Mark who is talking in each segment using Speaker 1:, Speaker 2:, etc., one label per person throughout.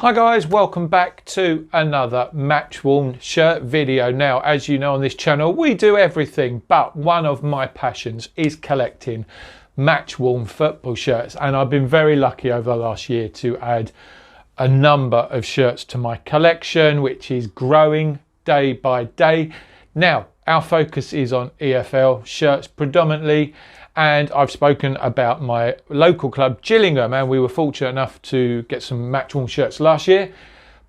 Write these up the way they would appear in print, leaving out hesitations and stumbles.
Speaker 1: Hi guys, welcome back to another Matchworn shirt video. Now, as you know on this channel, we do everything, but one of my passions is collecting Matchworn football shirts, and I've been very lucky over the last year to add a number of shirts to my collection, which is growing day by day. Now, our focus is on EFL shirts predominantly, and I've spoken about my local club Gillingham, and we were fortunate enough to get some Matchworn shirts last year,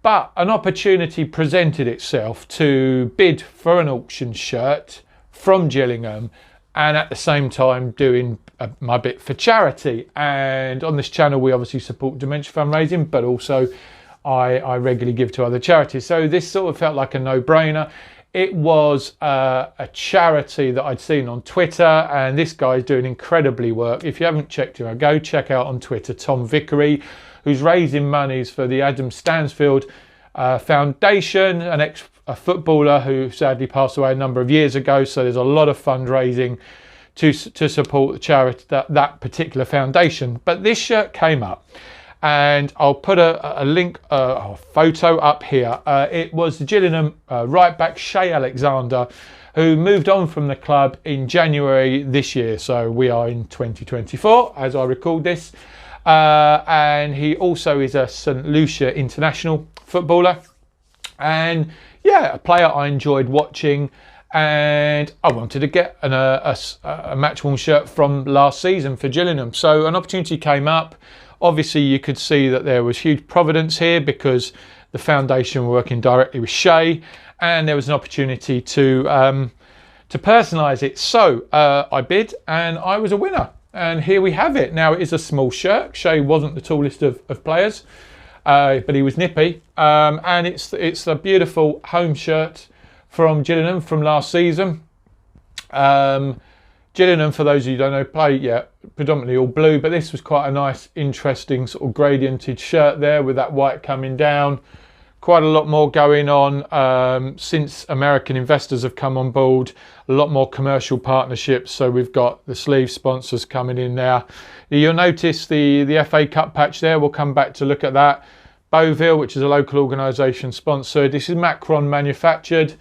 Speaker 1: but an opportunity presented itself to bid for an auction shirt from Gillingham and at the same time doing my bit for charity. And on this channel we obviously support dementia fundraising, but also I regularly give to other charities, so this sort of felt like a no-brainer. It was a charity that I'd seen on Twitter, and this guy's doing incredibly work. If you haven't checked him out, go check out on Twitter Tom Vickery, who's raising monies for the Adam Stansfield Foundation, an ex-footballer who sadly passed away a number of years ago. So there's a lot of fundraising to support the charity, that particular foundation. But this shirt came up, and I'll put a link, a photo up here. It was the Gillingham right back Shay Alexander, who moved on from the club in January this year. So we are in 2024 as I record this. And he also is a St Lucia international footballer. And yeah, a player I enjoyed watching. And I wanted to get a Matchworn shirt from last season for Gillingham. So an opportunity came up. Obviously, you could see that there was huge providence here because the foundation were working directly with Shay, and there was an opportunity to personalise it. So I bid, and I was a winner. And here we have it. Now, it is a small shirt. Shay wasn't the tallest of players, but he was nippy. And it's a beautiful home shirt from Gillingham from last season. Gillingham, for those of you who don't know, play predominantly all blue, but this was quite a nice, interesting sort of gradiented shirt there with that white coming down. Quite a lot more going on since American investors have come on board. A lot more commercial partnerships. So we've got the sleeve sponsors coming in now. You'll notice the FA Cup patch there. We'll come back to look at that. Beauville, which is a local organisation sponsored. This is Matchworn manufactured.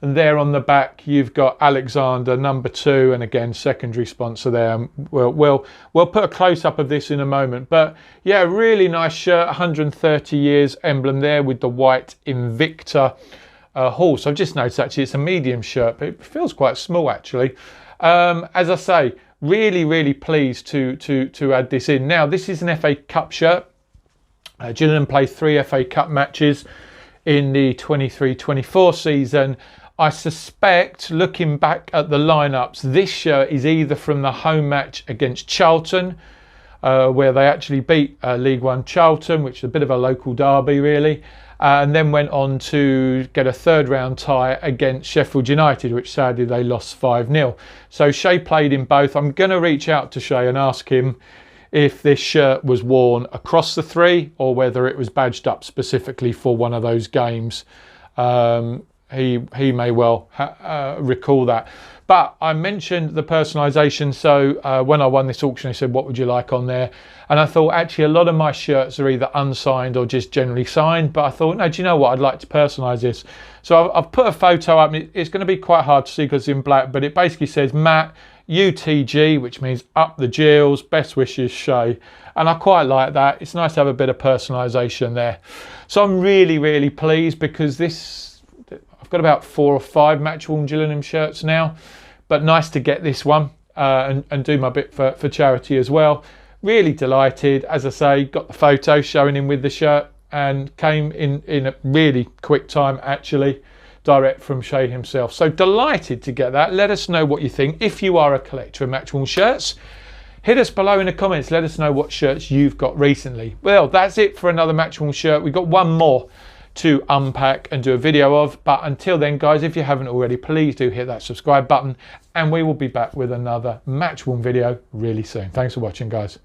Speaker 1: And there on the back, you've got Alexander, number 2, and again, secondary sponsor there. We'll put a close-up of this in a moment. But yeah, really nice shirt, 130 years emblem there with the white Invicta horse. I've just noticed actually it's a medium shirt, but it feels quite small actually. As I say, really pleased to add this in. Now, this is an FA Cup shirt. Gillingham played 3 FA Cup matches in the 23-24 season. I suspect, looking back at the lineups, this shirt is either from the home match against Charlton, where they actually beat League One Charlton, which is a bit of a local derby really, and then went on to get a third round tie against Sheffield United, which sadly they lost 5-0. So Shay played in both. I'm going to reach out to Shay and ask him if this shirt was worn across the 3 or whether it was badged up specifically for one of those games. He may well recall that. But I mentioned the personalisation. So when I won this auction, I said, what would you like on there? And I thought, actually, a lot of my shirts are either unsigned or just generally signed. But I thought, no, do you know what? I'd like to personalise this. So I've put a photo up. It's going to be quite hard to see because it's in black, but it basically says Matt UTG, which means up the Gills, best wishes Shay. And I quite like that. It's nice to have a bit of personalisation there. So I'm really pleased because I've got about 4 or 5 Matchworn Gillingham shirts now, but nice to get this one and do my bit for charity as well. Really delighted. As I say, got the photo showing him with the shirt and came in a really quick time actually, direct from Shay himself. So delighted to get that. Let us know what you think. If you are a collector of Matchworn shirts, hit us below in the comments. Let us know what shirts you've got recently. Well, that's it for another Matchworn shirt. We've got one more to unpack and do a video of. But until then, guys, if you haven't already, please do hit that subscribe button. And we will be back with another Matchworn video really soon. Thanks for watching, guys.